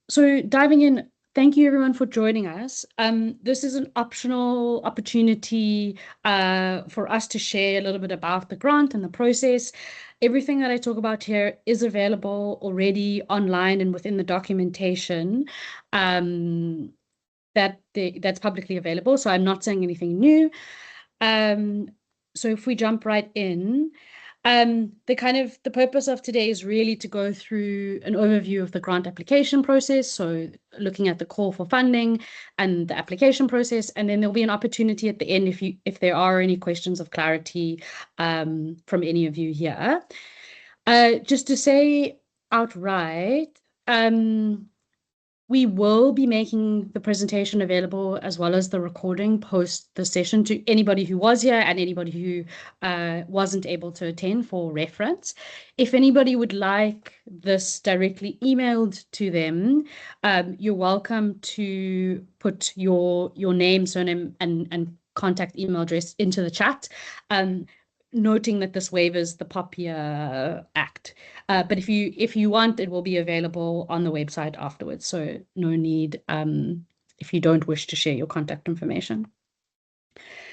So diving in, thank you everyone for joining us. This is an optional opportunity for us to share a little bit about the grant and the process. Everything that I talk about here is available already online and within the documentation that's publicly available. So I'm not saying anything new. So if we jump right in, the purpose of today is really to go through an overview of the grant application process. So looking at the call for funding and the application process, and then there'll be an opportunity at the end if there are any questions of clarity from any of you here. Just to say outright, we will be making the presentation available as well as the recording post the session to anybody who was here and anybody who wasn't able to attend for reference. If anybody would like this directly emailed to them, you're welcome to put your name, surname, and contact email address into the chat, noting that this waivers the POPIA Act. But if you want, it will be available on the website afterwards. So no need if you don't wish to share your contact information.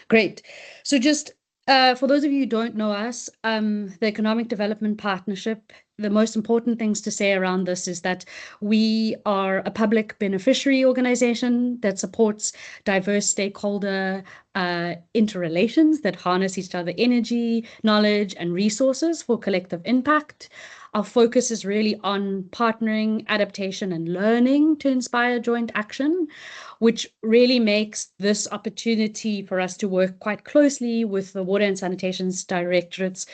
Great. So just for those of you who don't know us, the Economic Development Partnership, the most important things to say around this is that we are a public beneficiary organization that supports diverse stakeholder interrelations that harness each other's energy, knowledge, and resources for collective impact. Our focus is really on partnering, adaptation, and learning to inspire joint action, which really makes this opportunity for us to work quite closely with the Water and Sanitation's Directorate's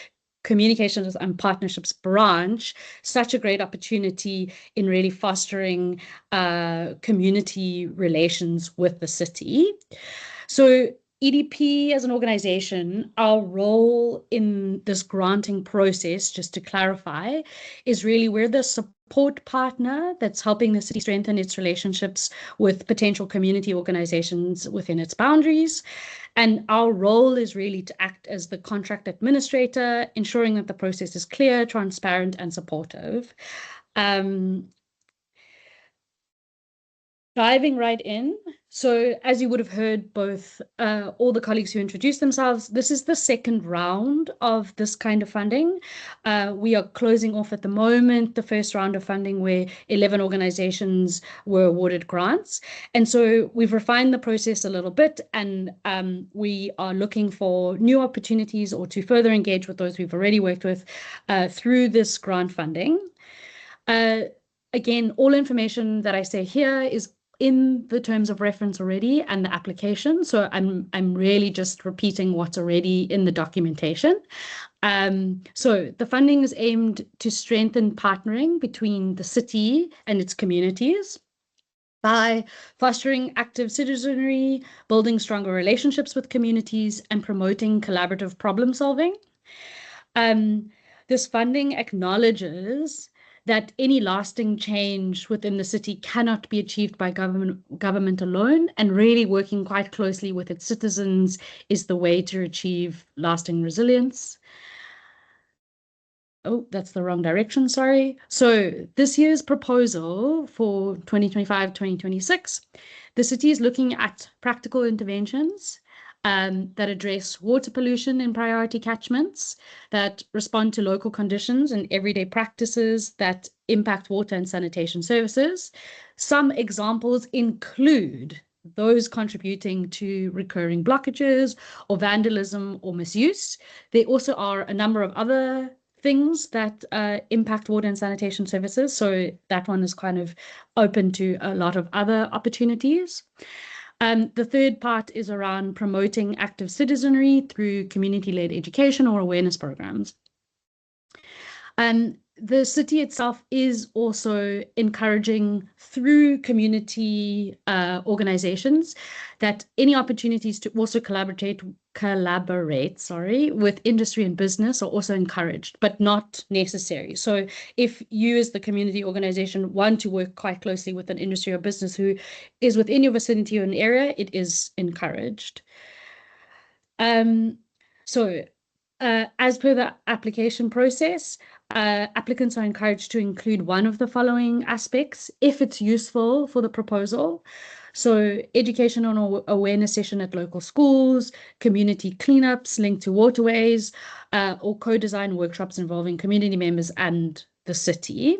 Communications and Partnerships branch, such a great opportunity in really fostering community relations with the city. So EDP as an organization, our role in this granting process, just to clarify, is really we're the support partner that's helping the city strengthen its relationships with potential community organizations within its boundaries. And our role is really to act as the contract administrator, ensuring that the process is clear, transparent, and supportive. Diving right in. So as you would have heard, both all the colleagues who introduced themselves, this is the second round of this kind of funding. We are closing off at the moment the first round of funding where 11 organizations were awarded grants. And so we've refined the process a little bit, and we are looking for new opportunities or to further engage with those we've already worked with through this grant funding. Again, all information that I say here is in the terms of reference already and the application. So I'm really just repeating what's already in the documentation. So the funding is aimed to strengthen partnering between the city and its communities by fostering active citizenry, building stronger relationships with communities, and promoting collaborative problem solving. This funding acknowledges that any lasting change within the city cannot be achieved by government alone, and really working quite closely with its citizens is the way to achieve lasting resilience. Oh, that's the wrong direction, sorry. So this year's proposal for 2025-2026, the city is looking at practical interventions that address water pollution in priority catchments, that respond to local conditions and everyday practices that impact water and sanitation services. Some examples include those contributing to recurring blockages or vandalism or misuse. There also are a number of other things that impact water and sanitation services. So that one is kind of open to a lot of other opportunities. The third part is around promoting active citizenry through community-led education or awareness programs. The city itself is also encouraging through community organizations that any opportunities to also collaborate with industry and business are also encouraged, but not necessary. So if you as the community organization want to work quite closely with an industry or business who is within your vicinity or an area, it is encouraged. So as per the application process, applicants are encouraged to include one of the following aspects if it's useful for the proposal. So educational awareness session at local schools, community cleanups linked to waterways, or co-design workshops involving community members and the city.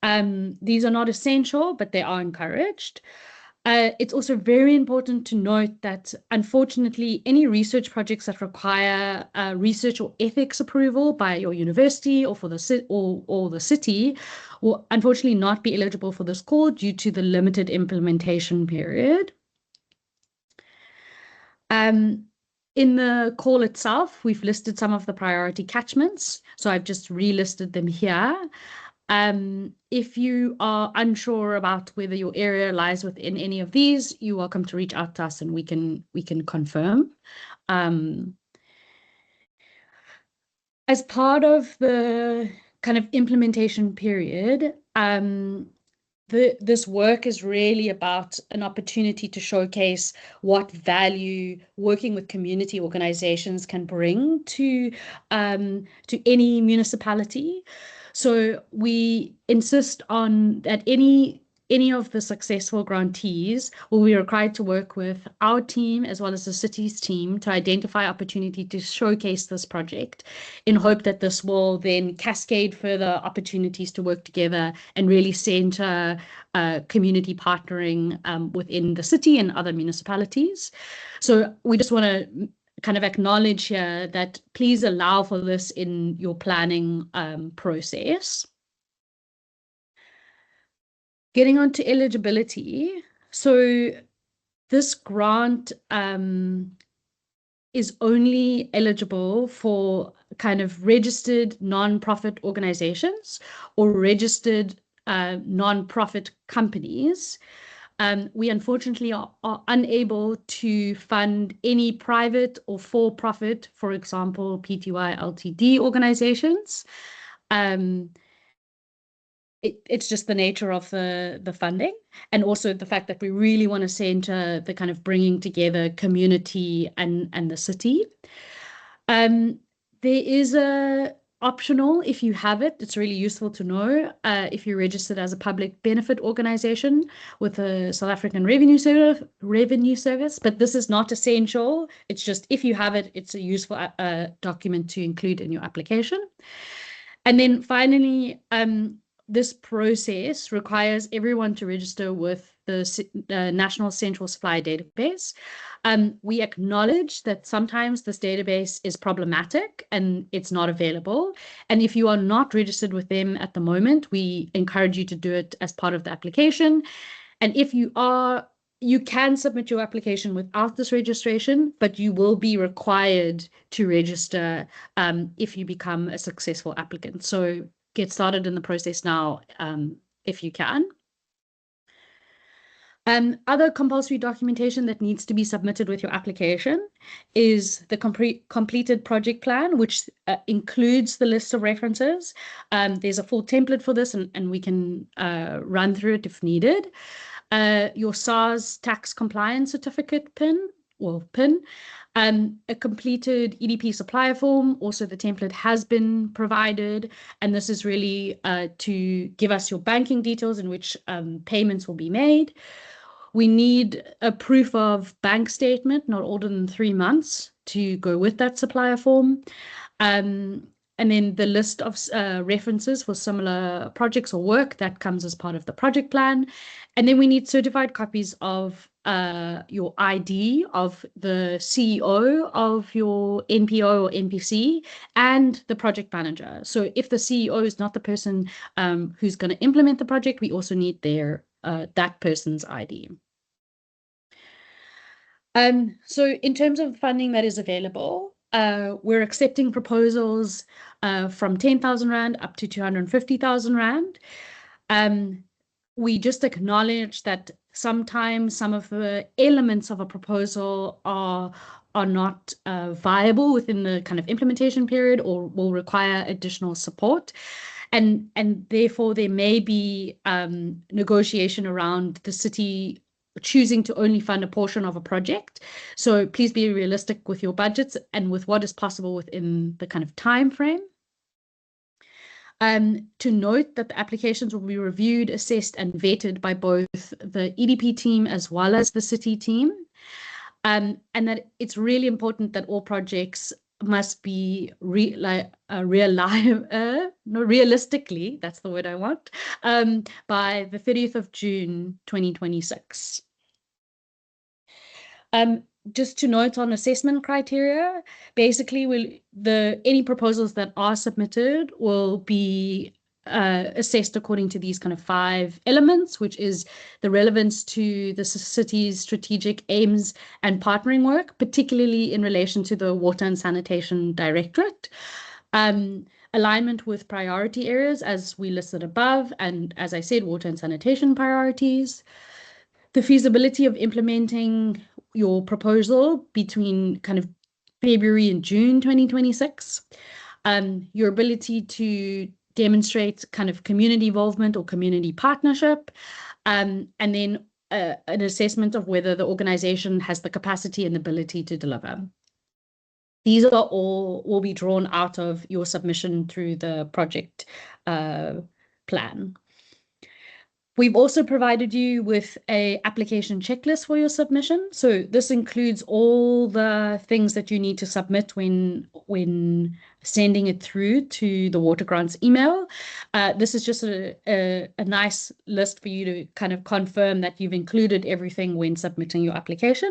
These are not essential, but they are encouraged. It's also very important to note that, unfortunately, any research projects that require research or ethics approval by your university or for the or the city will unfortunately not be eligible for this call due to the limited implementation period. In the call itself, we've listed some of the priority catchments, so I've just relisted them here. If you are unsure about whether your area lies within any of these, you're welcome to reach out to us and we can confirm. As part of the kind of implementation period, this work is really about an opportunity to showcase what value working with community organizations can bring to any municipality. So we insist on that any of the successful grantees will be required to work with our team as well as the city's team to identify opportunity to showcase this project in hope that this will then cascade further opportunities to work together and really center community partnering within the city and other municipalities. So we just want to kind of acknowledge here that please allow for this in your planning process. Getting on to eligibility. So this grant is only eligible for kind of registered non-profit organizations or registered non-profit companies. We unfortunately are unable to fund any private or for-profit, for example, PTY Ltd organizations. It's just the nature of the funding, and also the fact that we really want to center the kind of bringing together community and the city. There is a optional, if you have it, it's really useful to know if you're registered as a public benefit organization with the South African Revenue Service, but this is not essential. It's just if you have it, it's a useful document to include in your application. And then finally, this process requires everyone to register with the National Central Supply Database. We acknowledge that sometimes this database is problematic and it's not available. And if you are not registered with them at the moment, we encourage you to do it as part of the application. And if you are, you can submit your application without this registration, but you will be required to register if you become a successful applicant. So get started in the process now if you can. Other compulsory documentation that needs to be submitted with your application is the completed project plan, which includes the list of references. There's a full template for this, and we can run through it if needed. Your SARS tax compliance certificate PIN, a completed EDP supplier form. Also, the template has been provided, and this is really to give us your banking details in which payments will be made. We need a proof of bank statement, not older than 3 months, to go with that supplier form. And then the list of references for similar projects or work that comes as part of the project plan. And then we need certified copies of your ID of the CEO of your NPO or NPC and the project manager. So if the CEO is not the person who's going to implement the project, we also need their that person's ID. So in terms of funding that is available, we're accepting proposals from 10,000 Rand up to 250,000 Rand. We just acknowledge that sometimes some of the elements of a proposal are not viable within the kind of implementation period or will require additional support. And therefore, there may be negotiation around the city choosing to only fund a portion of a project. So please be realistic with your budgets and with what is possible within the kind of time frame. To note that the applications will be reviewed, assessed, and vetted by both the EDP team as well as the city team. And that it's really important that all projects must be realistically, that's the word I want, by the 30th of June 2026. Just to note on assessment criteria, basically any proposals that are submitted will be assessed according to these kind of 5 elements, which is the relevance to the city's strategic aims and partnering work, particularly in relation to the Water and Sanitation Directorate. Alignment with priority areas as we listed above, and as I said, water and sanitation priorities. The feasibility of implementing your proposal between kind of February and June 2026. Your ability to demonstrate kind of community involvement or community partnership, and then an assessment of whether the organization has the capacity and ability to deliver. These are all will be drawn out of your submission through the project plan. We've also provided you with an application checklist for your submission. So this includes all the things that you need to submit when sending it through to the Water Grants email. This is just a nice list for you to kind of confirm that you've included everything when submitting your application.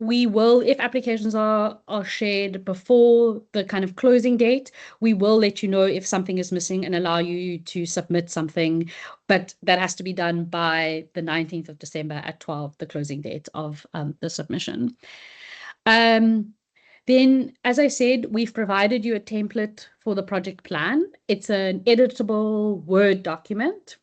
We will, if applications are shared before the kind of closing date, we will let you know if something is missing and allow you to submit something, but that has to be done by the 19th of December at 12, the closing date of the submission. Then, as I said, we've provided you a template for the project plan. It's an editable Word document.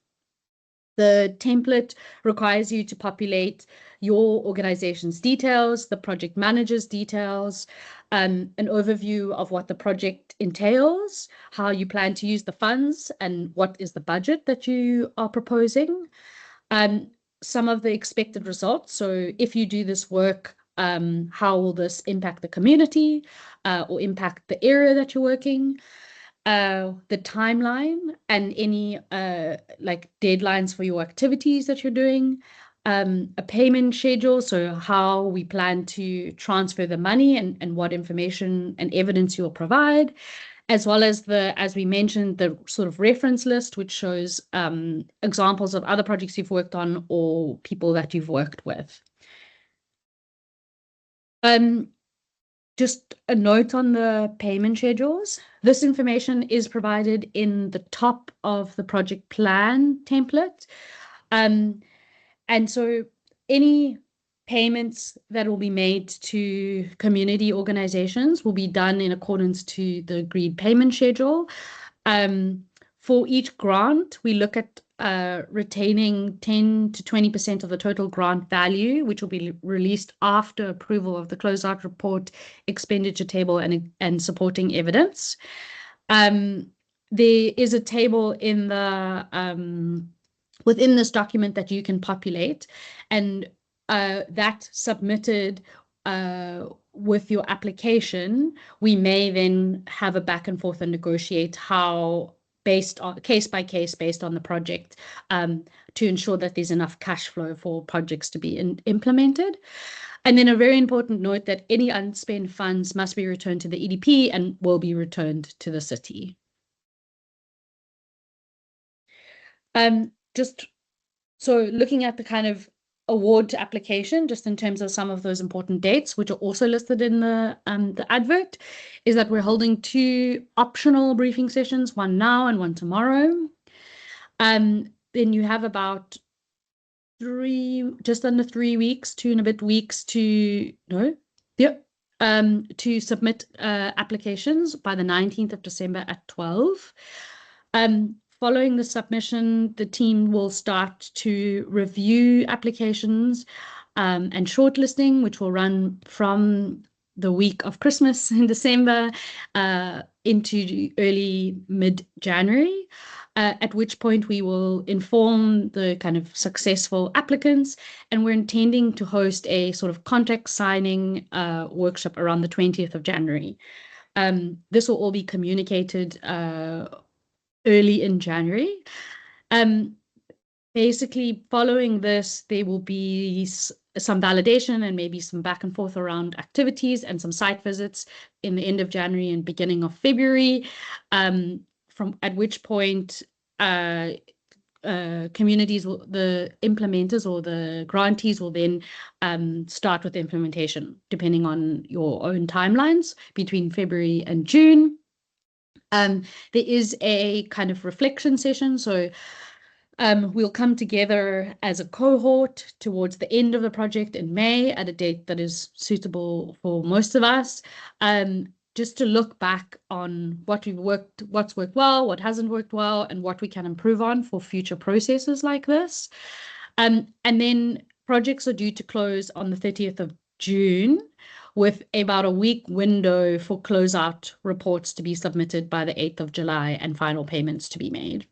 The template requires you to populate your organization's details, the project manager's details, an overview of what the project entails, how you plan to use the funds, and what is the budget that you are proposing. Some of the expected results. So if you do this work, how will this impact the community or impact the area that you're working? The timeline and any like deadlines for your activities that you're doing, a payment schedule, so how we plan to transfer the money and what information and evidence you'll provide, as well as as we mentioned, the sort of reference list, which shows examples of other projects you've worked on or people that you've worked with. Just a note on the payment schedules. This information is provided in the top of the project plan template. And so any payments that will be made to community organizations will be done in accordance to the agreed payment schedule. For each grant, we look at retaining 10 to 20% of the total grant value, which will be released after approval of the closeout report, expenditure table, and supporting evidence. There is a table in the within this document that you can populate, and that submitted with your application, we may then have a back and forth and negotiate how, based on case by case, based on the project, to ensure that there's enough cash flow for projects to be implemented. And then a very important note that any unspent funds must be returned to the EDP and will be returned to the city. Just so looking at the kind of award to application, just in terms of some of those important dates, which are also listed in the advert, is that we're holding 2 optional briefing sessions, one now and one tomorrow. Then you have about just under 3 weeks, 2 and a bit weeks to submit applications by the 19th of December at 12. Following the submission, the team will start to review applications and shortlisting, which will run from the week of Christmas in December into early mid-January, at which point we will inform the kind of successful applicants, and we're intending to host a sort of contract signing workshop around the 20th of January. This will all be communicated early in January. Basically, following this, there will be some validation and maybe some back and forth around activities and some site visits in the end of January and beginning of February, from at which point communities, the implementers or the grantees will then start with the implementation, depending on your own timelines between February and June. There is a kind of reflection session. So we'll come together as a cohort towards the end of the project in May at a date that is suitable for most of us, just to look back on what's worked well, what hasn't worked well, and what we can improve on for future processes like this. And then projects are due to close on the 30th of June, with about a week window for closeout reports to be submitted by the 8th of July and final payments to be made.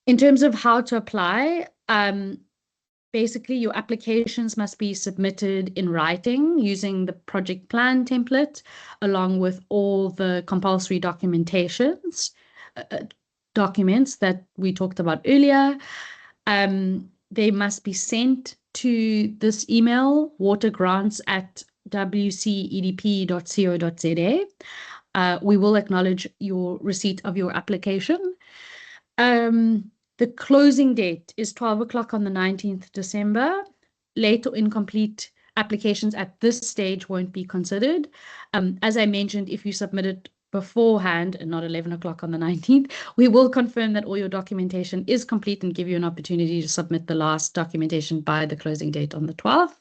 In terms of how to apply, basically your applications must be submitted in writing using the project plan template, along with all the compulsory documents that we talked about earlier. They must be sent to this email, watergrants@wcedp.co.za. We will acknowledge your receipt of your application. The closing date is 12 o'clock on the 19th December. Late or incomplete applications at this stage won't be considered. As I mentioned, if you submit it beforehand and not 11 o'clock on the 19th, we will confirm that all your documentation is complete and give you an opportunity to submit the last documentation by the closing date on the 12th.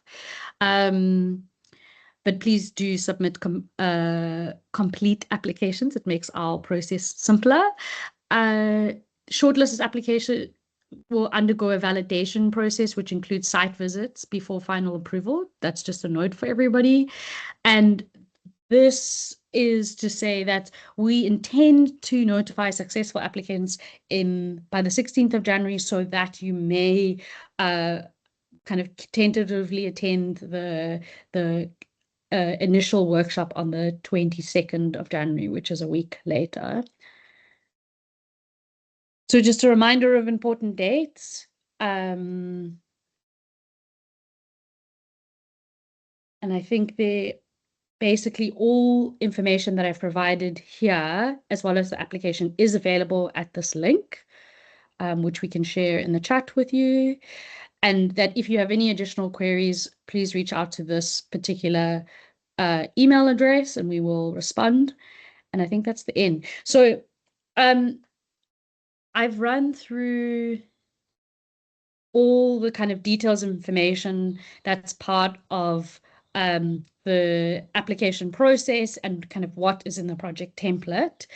But please do submit complete applications. It makes our process simpler. Shortlisted application will undergo a validation process, which includes site visits before final approval. That's just a note for everybody. And this is to say that we intend to notify successful applicants by the 16th of January so that you may kind of tentatively attend the initial workshop on the 22nd of January, which is a week later. So just a reminder of important dates. And I think basically all information that I've provided here, as well as the application, is available at this link, which we can share in the chat with you. And that if you have any additional queries, please reach out to this particular email address and we will respond. And I think that's the end. So I've run through all the kind of details and information that's part of the application process and kind of what is in the project template.